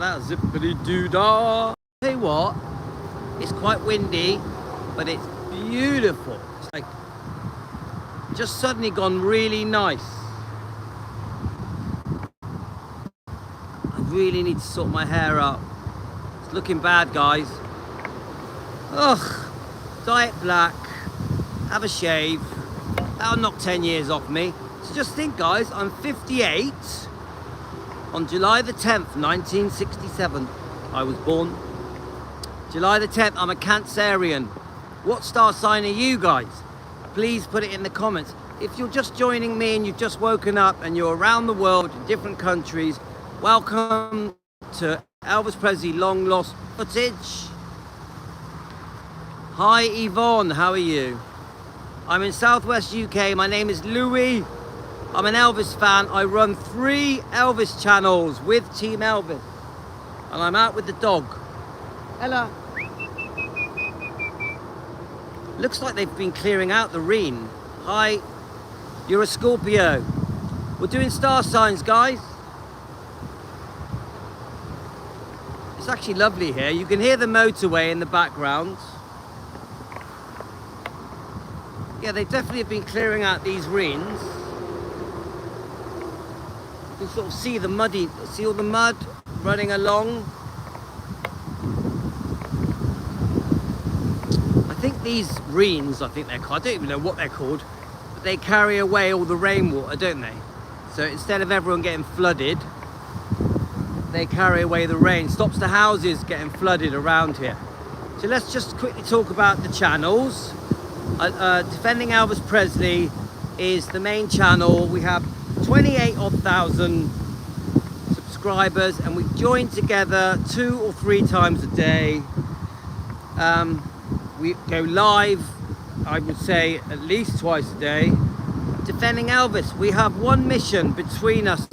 That zippity doo dah. Tell you what, it's quite windy, but it's beautiful. It's like just suddenly gone really nice. I really need to sort my hair out. It's looking bad, guys. Ugh, dye it black, have a shave. That'll knock 10 years off me. So just think, guys, I'm 58. On July the 10th, 1967, I was born. July the 10th, I'm a Cancerian. What star sign are you guys? Please put it in the comments. If you're just joining me and you've just woken up and you're around the world in different countries, welcome to Elvis Presley long lost footage. Hi Yvonne, how are you? I'm in Southwest UK, my name is Louis. I'm an Elvis fan. I run 3 Elvis channels with Team Elvis. And I'm out with the dog. Ella. Looks like they've been clearing out the rain. Hi, you're a Scorpio. We're doing star signs, guys. It's actually lovely here. You can hear the motorway in the background. Yeah, they definitely have been clearing out these rains. You can sort of see see all the mud running along. I think these reens, I don't even know what they're called, but they carry away all the rainwater, don't they? So instead of everyone getting flooded, they carry away the rain. Stops the houses getting flooded around here. So let's just quickly talk about the channels. Defending Elvis Presley is the main channel. We have 28,000 subscribers and we join together 2 or 3 times a day. We go live, I would say at least twice a day. Defending Elvis, we have one mission between us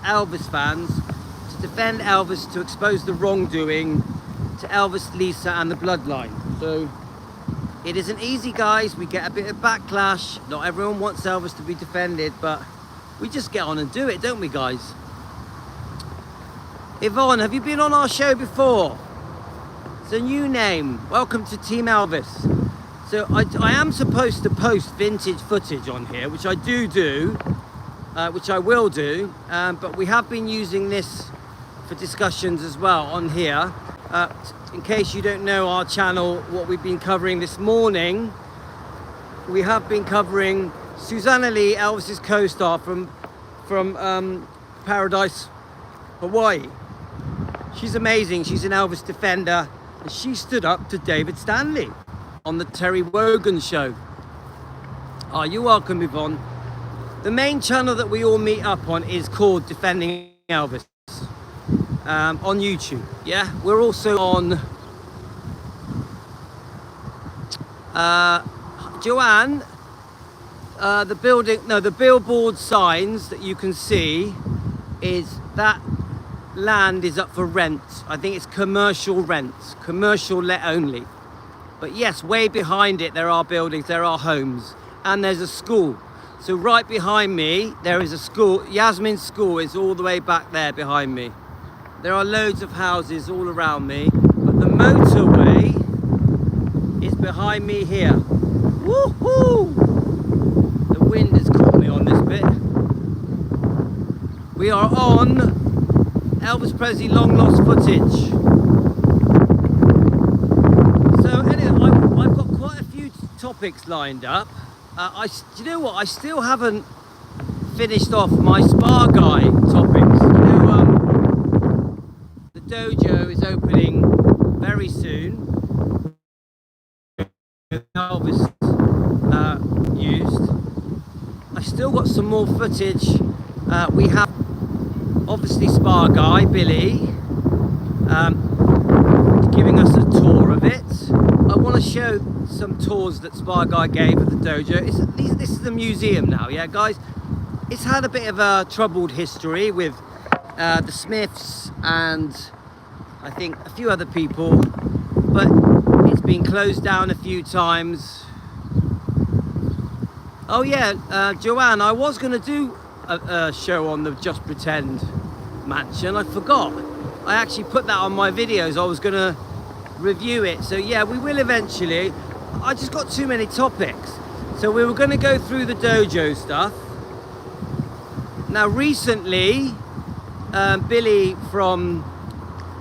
Elvis fans, to defend Elvis, to expose the wrongdoing to Elvis, Lisa and the bloodline. So it isn't easy, guys. We get a bit of backlash. Not everyone wants Elvis to be defended, but we just get on and do it, don't we, guys? Yvonne, have you been on our show before? It's a new name. Welcome to Team Elvis. So I am supposed to post vintage footage on here, which I do, which I will do, but we have been using this for discussions as well on here. In case you don't know our channel, what we've been covering this morning, we have been covering Susanna Lee, Elvis's co-star from Paradise, Hawaii. She's amazing. She's an Elvis defender, and she stood up to David Stanley on the Terry Wogan show. Oh, you're welcome, Yvonne. The main channel that we all meet up on is called Defending Elvis. On YouTube, yeah. We're also on Joanne. The billboard signs that you can see is that land is up for rent. I think it's commercial rent, commercial let only. But yes, way behind it there are buildings, there are homes, and there's a school. So right behind me there is a school. Yasmin School is all the way back there behind me. There are loads of houses all around me, but the motorway is behind me here. Woohoo! The wind has caught me on this bit. We are on Elvis Presley long lost footage. So anyway, I've got quite a few topics lined up. Do you know what? I still haven't finished off my Spa Guy topics. Dojo is opening very soon. Elvis used. I still got some more footage. We have obviously Spa Guy Billy giving us a tour of it. I want to show some tours that Spa Guy gave at the dojo. This is a museum now, yeah, guys. It's had a bit of a troubled history with the Smiths and I think a few other people, but it's been closed down a few times. Oh yeah, Joanne, I was going to do a show on the Just Pretend mansion. I forgot. I actually put that on my videos. I was gonna review it. So yeah, we will eventually. I just got too many topics. So we were gonna go through the dojo stuff. Now recently, Billy from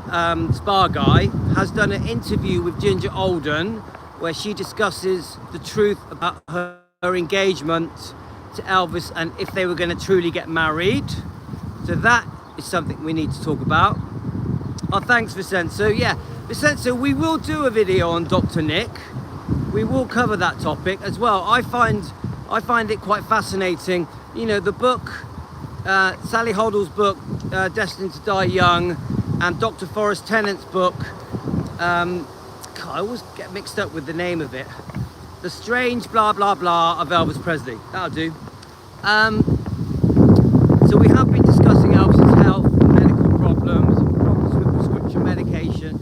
Spa Guy has done an interview with Ginger Alden where she discusses the truth about her engagement to Elvis and if they were going to truly get married. So that is something we need to talk about. Oh, thanks, Vincenzo. Yeah, Vincenzo, we will do a video on Dr. Nick. We will cover that topic as well. I find it quite fascinating. You know, the book, Sally Hoddle's book, Destined to Die Young, and Dr. Forrest Tennant's book, God, I always get mixed up with the name of it. The Strange Blah Blah Blah of Elvis Presley. That'll do. So we have been discussing Elvis's health, medical problems with prescription medication.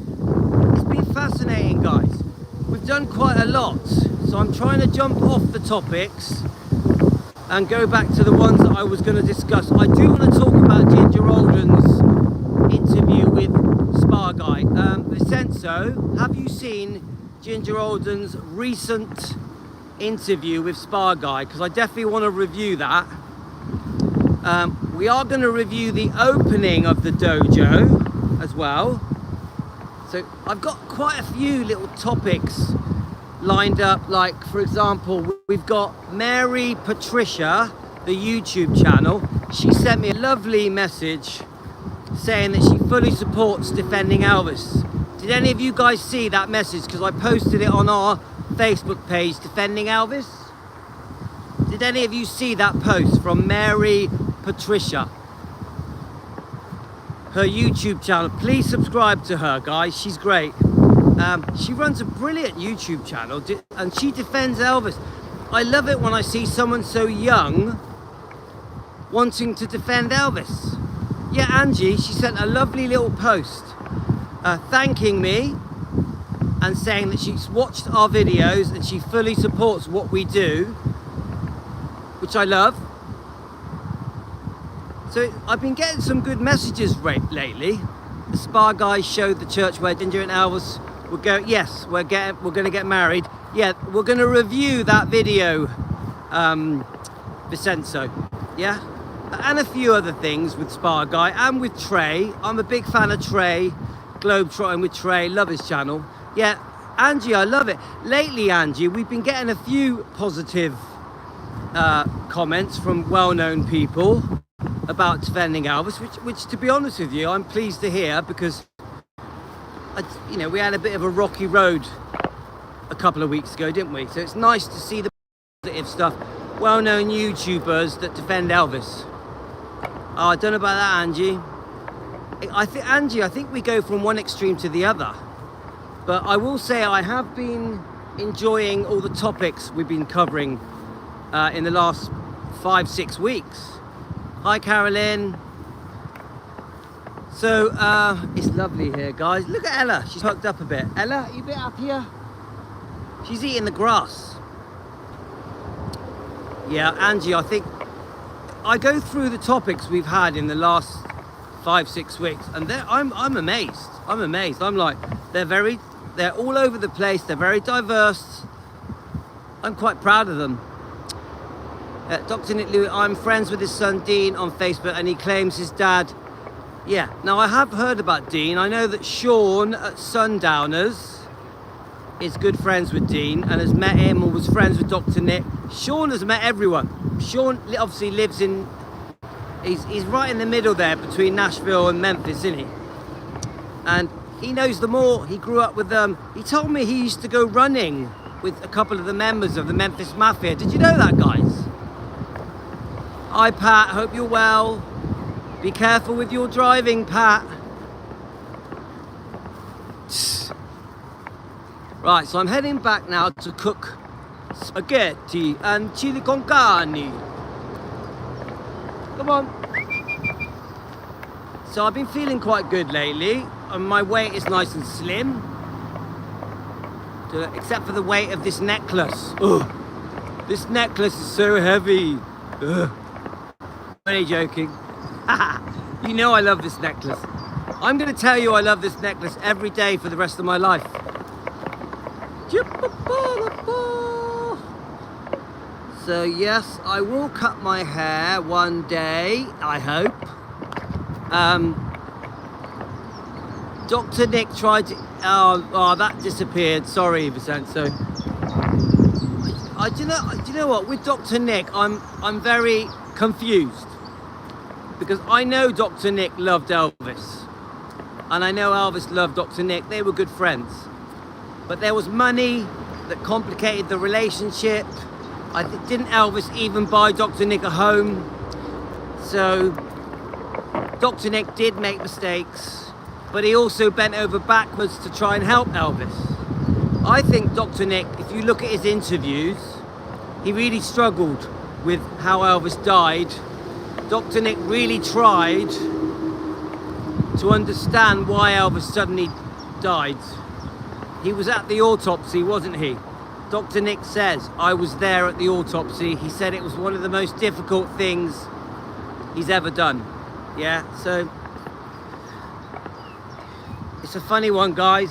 It's been fascinating, guys. We've done quite a lot. So I'm trying to jump off the topics and go back to the ones that I was going to discuss. I do want to talk about Ginger Alden's interview with Spa Guy. Vincenzo, have you seen Ginger Alden's recent interview with Spa Guy? Because I definitely want to review that. We are going to review the opening of the dojo as well. So I've got quite a few little topics lined up. Like, for example, we've got Mary Patricia, the YouTube channel. She sent me a lovely message saying that she fully supports defending Elvis. Did any of you guys see that message? Because I posted it on our Facebook page, Defending Elvis. Did any of you see that post from Mary Patricia? Her YouTube channel. Please subscribe to her, guys. She's great. She runs a brilliant YouTube channel and she defends Elvis. I love it when I see someone so young wanting to defend Elvis. Yeah, Angie, she sent a lovely little post thanking me and saying that she's watched our videos and she fully supports what we do, which I love. So I've been getting some good messages lately. The Spa Guy showed the church where Ginger and Elvis would go. Yes, we're going to get married. Yeah, we're going to review that video, Vincenzo. Yeah, and a few other things with Spa Guy and with Trey. I'm a big fan of Trey, Globetrotting with Trey. Love his channel. Yeah, Angie, I love it. Lately, Angie, we've been getting a few positive comments from well-known people about defending Elvis, which to be honest with you, I'm pleased to hear, because we had a bit of a rocky road a couple of weeks ago, didn't we? So it's nice to see the positive stuff. Well-known YouTubers that defend Elvis. Oh, I don't know about that, Angie. I think we go from one extreme to the other. But I will say I have been enjoying all the topics we've been covering in the last 5-6 weeks. Hi, Carolyn. So it's lovely here, guys. Look at Ella. She's hooked up a bit. Ella, you a bit up here? She's eating the grass. Yeah, Angie, I think I go through the topics we've had in the last 5-6 weeks, and I'm amazed. I'm amazed. I'm like, they're all over the place. They're very diverse. I'm quite proud of them. Dr. Nick Lewis, I'm friends with his son Dean on Facebook, and he claims his dad. Yeah, now I have heard about Dean. I know that Sean at Sundowners is good friends with Dean and has met him or was friends with Dr. Nick. Sean has met everyone. Sean obviously lives in, he's right in the middle there between Nashville and Memphis, isn't he? And he knows them all. He grew up with them. He told me he used to go running with a couple of the members of the Memphis Mafia. Did you know that, guys? Hi, Pat. Hope you're well. Be careful with your driving, Pat. Right, so I'm heading back now to cook spaghetti and chili con carne. Come on. So I've been feeling quite good lately, and my weight is nice and slim, except for the weight of this necklace. Ugh. This necklace is so heavy. Ugh. I'm only joking. You know I love this necklace. I'm going to tell you I love this necklace every day for the rest of my life. So yes, I will cut my hair one day, I hope. Dr. Nick tried to... Oh, that disappeared. Sorry, Vincenzo. Do you know what? With Dr. Nick, I'm very confused. Because I know Dr. Nick loved Elvis. And I know Elvis loved Dr. Nick. They were good friends. But there was money that complicated the relationship. Didn't Elvis even buy Dr. Nick a home? So Dr. Nick did make mistakes, but he also bent over backwards to try and help Elvis. I think Dr. Nick, if you look at his interviews, he really struggled with how Elvis died. Dr. Nick really tried to understand why Elvis suddenly died. He was at the autopsy, wasn't he? Dr. Nick says, I was there at the autopsy. He said it was one of the most difficult things he's ever done. Yeah, so it's a funny one, guys.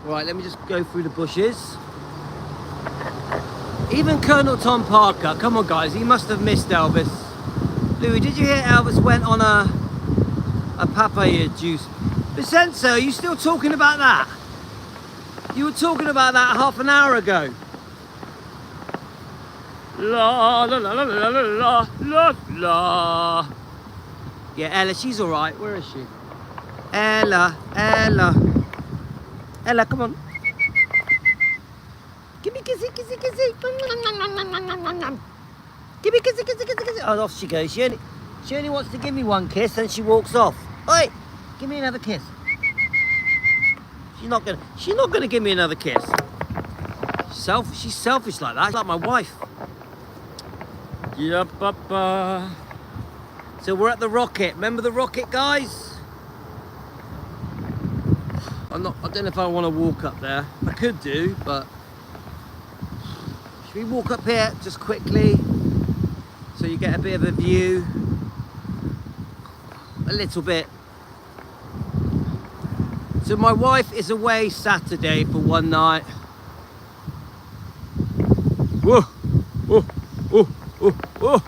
Right, let me just go through the bushes. Even Colonel Tom Parker, come on guys, he must have missed Elvis. Louis, did you hear Elvis went on a papaya juice? Vincenzo, are you still talking about that? You were talking about that half an hour ago. La la la la la la la la. Yeah, Ella, she's all right. Where is she? Ella, Ella. Ella, come on. Give me kissy, kissy, kissy. Give me kissy, kissy, kissy, kissy. Oh, off she goes. She only wants to give me one kiss and she walks off. Oi, give me another kiss. She's not gonna give me another kiss. She's selfish like that. She's like my wife. Yeah, papa. So we're at the Rocket. Remember the Rocket, guys? I don't know if I want to walk up there. I could do, but should we walk up here just quickly so you get a bit of a view? A little bit. So my wife is away Saturday for one night. Whoa, whoa, whoa, whoa, whoa.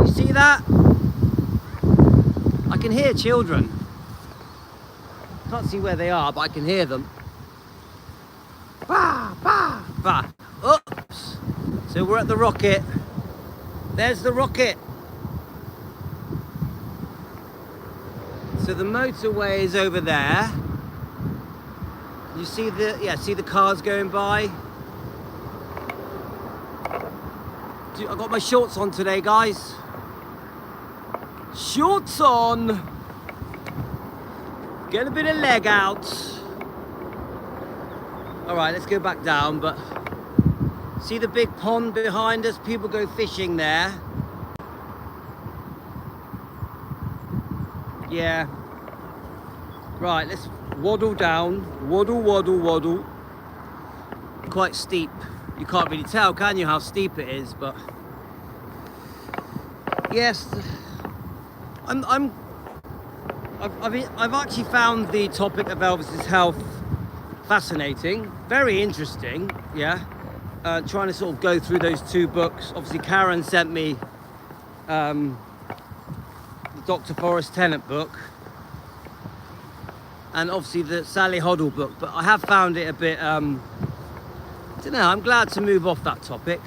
You see that? I can hear children. Can't see where they are, but I can hear them. Bah, bah, bah. Oops. So we're at the Rocket. There's the Rocket. So the motorway is over there. You see the cars going by. I got my shorts on today, guys. Shorts on. Get a bit of leg out. All right, let's go back down, but see the big pond behind us? People go fishing there. Yeah. Right, let's waddle down. Waddle, waddle, waddle. Quite steep. You can't really tell, can you, how steep it is, but yes, I've actually found the topic of Elvis's health fascinating, very interesting. Yeah, trying to sort of go through those two books. Obviously, Karen sent me the Dr. Forrest Tennant book, and obviously the Sally Hoddle book. But I have found it a bit. I don't know. I'm glad to move off that topic.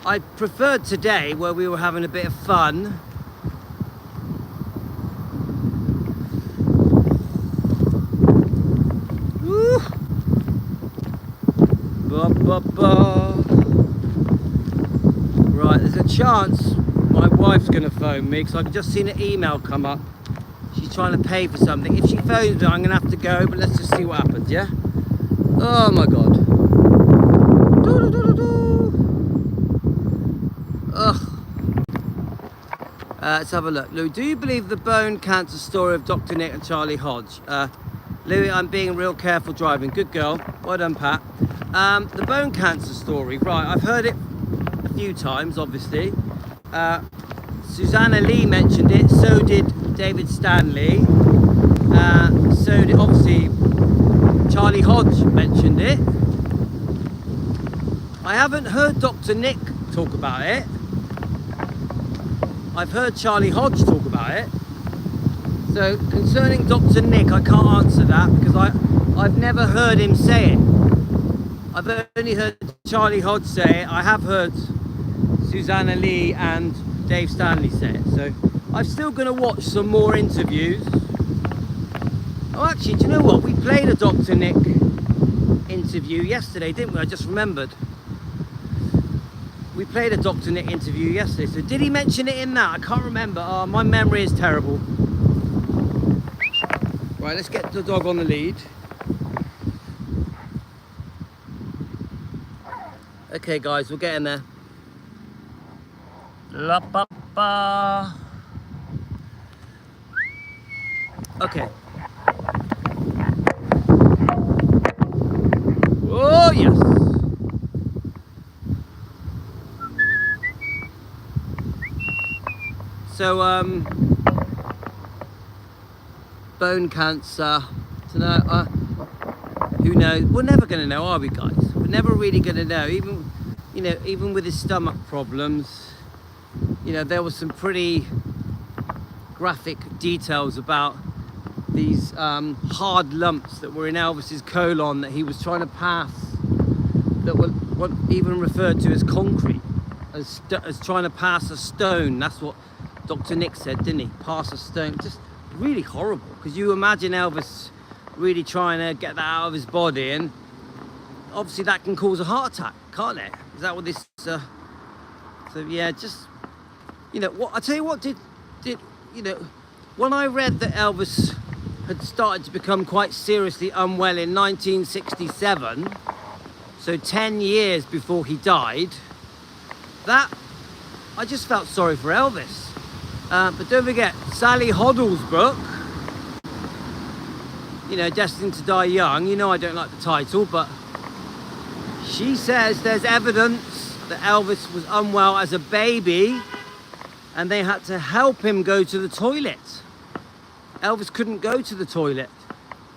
I preferred today, where we were having a bit of fun. Woo. Ba, ba, ba. Right, there's a chance my wife's going to phone me because I've just seen an email come up. She's trying to pay for something. If she phones me, I'm going to have to go, but let's just see what happens, yeah? Oh my God. Ugh. Let's have a look. Louis, do you believe the bone cancer story of Dr. Nick and Charlie Hodge? Louis, I'm being real careful driving. Good girl. Well done, Pat. The bone cancer story. Right, I've heard it a few times, obviously. Susanna Lee mentioned it. So did David Stanley. So obviously Charlie Hodge mentioned it. I haven't heard Dr. Nick talk about it. I've heard Charlie Hodge talk about it. So concerning Dr. Nick, I can't answer that because I've never heard him say it. I've only heard Charlie Hodge say it. I have heard Susanna Lee and Dave Stanley say it. So I'm still going to watch some more interviews. Oh, actually, do you know what? We played a Dr. Nick interview yesterday, didn't we? I just remembered. We played a Dr. Nick interview yesterday. So did he mention it in that? I can't remember. Oh, my memory is terrible. Right, let's get the dog on the lead. Okay, guys, we're getting there. La pa pa. Okay. Oh yes. So bone cancer. Who knows? We're never going to know, are we, guys? We're never really going to know. Even with his stomach problems, there was some pretty graphic details about these hard lumps that were in Elvis's colon that he was trying to pass, that were what even referred to as concrete, as trying to pass a stone. That's what Dr. Nick said, didn't he? Pass a stone. Just really horrible, because you imagine Elvis really trying to get that out of his body, and obviously that can cause a heart attack, can't it? Is that what this so yeah, just what I tell you what, did when I read that Elvis had started to become quite seriously unwell in 1967, so 10 years before he died, that I just felt sorry for Elvis. But don't forget, Sally Hoddle's book, Destined to Die Young, I don't like the title, but she says there's evidence that Elvis was unwell as a baby and they had to help him go to the toilet. Elvis couldn't go to the toilet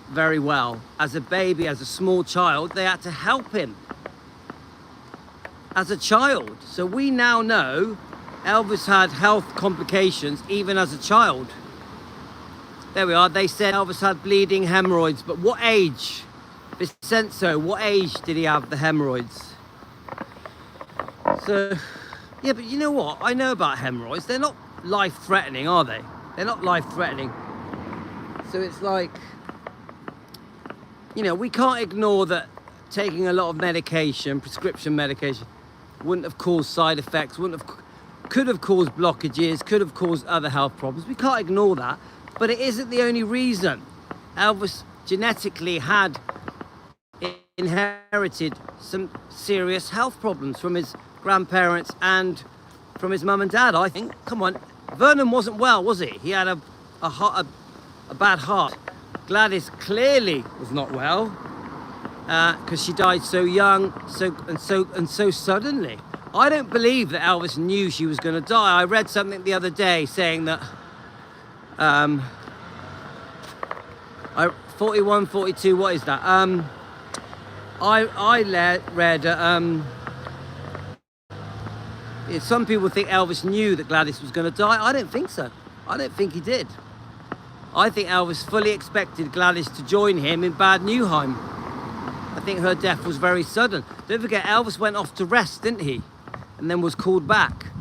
very well as a baby, as a small child. They had to help him as a child. So we now know Elvis had health complications even as a child. There we are. They said Elvis had bleeding hemorrhoids, but what age? Vincenzo, what age did he have the hemorrhoids? So, yeah, but you know what? I know about hemorrhoids. They're not life-threatening, are they? They're not life-threatening. So it's like, we can't ignore that taking a lot of medication, prescription medication, wouldn't have caused side effects, could have caused blockages, could have caused other health problems. We can't ignore that. But it isn't the only reason. Elvis genetically had inherited some serious health problems from his grandparents and from his mum and dad, I think. Come on, Vernon wasn't well, was he? He had a bad heart. Gladys clearly was not well because she died so young, so suddenly. I don't believe that Elvis knew she was going to die. I read something the other day saying that 41, 42, what is that? I read some people think Elvis knew that Gladys was going to die. I don't think so. I don't think he did. I think Elvis fully expected Gladys to join him in Bad Nauheim. I think her death was very sudden. Don't forget, Elvis went off to rest, didn't he? And then was called back.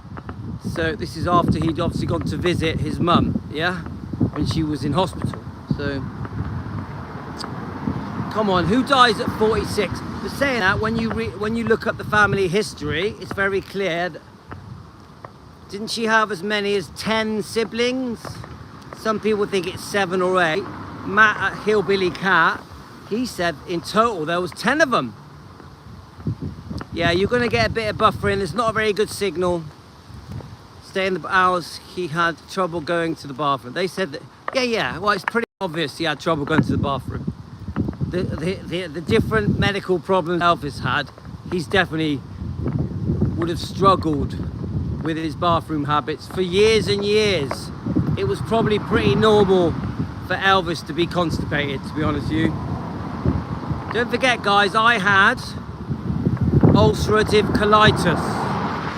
So this is after he'd obviously gone to visit his mum, yeah? When she was in hospital. So, come on, who dies at 46? But saying that, when you look up the family history, it's very clear that, didn't she have as many as 10 siblings? Some people think it's 7 or 8. Matt at Hillbilly Cat, he said in total there was 10 of them. Yeah, you're going to get a bit of buffering. It's not a very good signal. Stay in the hours. He had trouble going to the bathroom. They said that, yeah. Well, it's pretty obvious he had trouble going to the bathroom. The different medical problems Elvis had, he's definitely would have struggled with his bathroom habits for years and years. it was probably pretty normal for Elvis to be constipated, to be honest with you. Don't forget, guys, I had ulcerative colitis.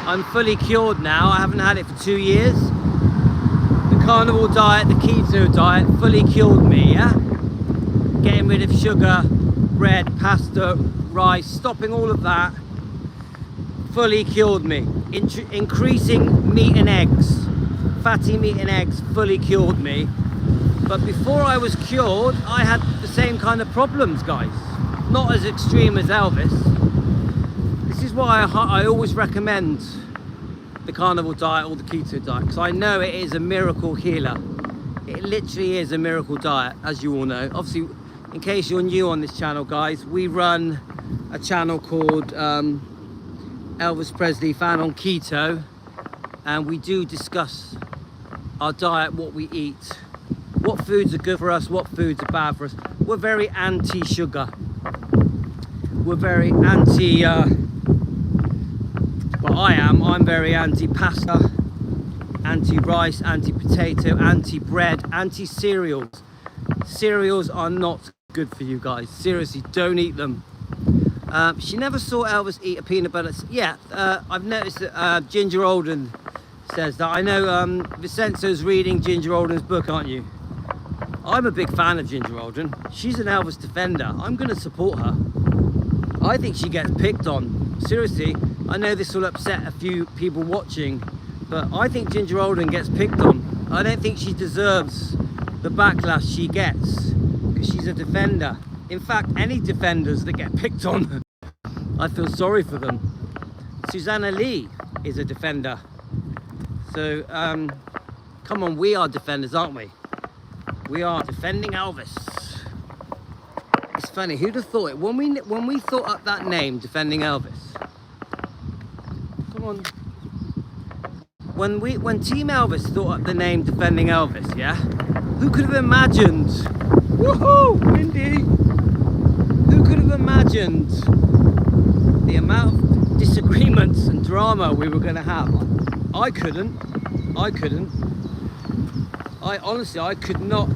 I'm fully cured now. I haven't had it for 2 years. The carnivore diet, the keto diet, fully cured me, yeah? Getting rid of sugar, bread, pasta, rice, stopping all of that, fully cured me. Increasing meat and eggs, fatty meat and eggs, fully cured me. But before I was cured, I had the same kind of problems, guys. Not as extreme as Elvis. This is why I always recommend the carnivore diet or the keto diet, because I know it is a miracle healer. It literally is a miracle diet, as you all know. Obviously, in case you're new on this channel, guys, we run a channel called Elvis Presley Fan on Keto, and we do discuss our diet, what we eat, what foods are good for us, what foods are bad for us. We're very anti-sugar. We're very anti, well, I'm very anti-pasta, anti-rice, anti-potato, anti-bread, anti-cereals. Cereals are not good for you guys. Seriously, don't eat them. She never saw Elvis eat a peanut butter. Yeah, I've noticed that Ginger Alden says that. I know Vincenzo's reading Ginger Alden's book, aren't you? I'm a big fan of Ginger Alden. She's an Elvis defender. I'm going to support her. I think she gets picked on. Seriously, I know this will upset a few people watching, but I think Ginger Alden gets picked on. I don't think she deserves the backlash she gets, because she's a defender. In fact, any defenders that get picked on, I feel sorry for them. Susanna Lee is a defender. So, come on, we are defenders, aren't we? We are defending Elvis. It's funny, who'd have thought it? When we thought up that name, defending Elvis. Come on. When Team Elvis thought up the name defending Elvis, yeah? Who could have imagined? Woohoo, Windy! Who could have imagined the amount of disagreements and drama we were going to have? I couldn't. I honestly, I could not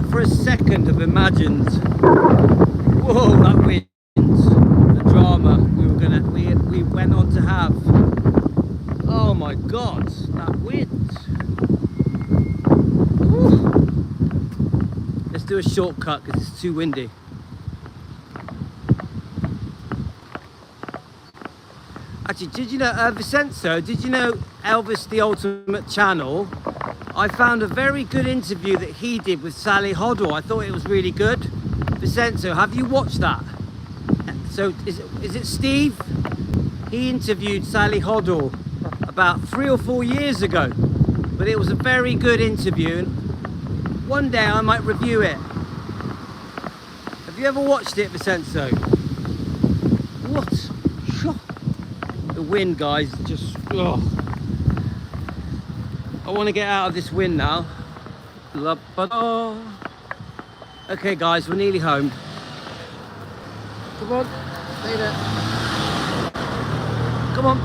for a second have imagined. Whoa, that wind, the drama we went on to have. Oh my God, that wind. Whew. Let's do a shortcut because it's too windy. Actually, did you know, Vincenzo, did you know Elvis the Ultimate Channel? I found a very good interview that he did with Sally Hoddle. I thought it was really good. Vincenzo, have you watched that? So, is it Steve? He interviewed Sally Hoddle about 3 or 4 years ago. But it was a very good interview. And one day I might review it. Have you ever watched it, Vincenzo? What? The wind, guys, just... Ugh. I want to get out of this wind now. Okay, guys, we're nearly home. Come on, stay there. Come on.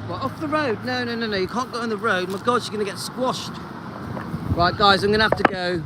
Well, off the road. No, you can't go on the road. My God, you're going to get squashed. Right, guys, I'm going to have to go.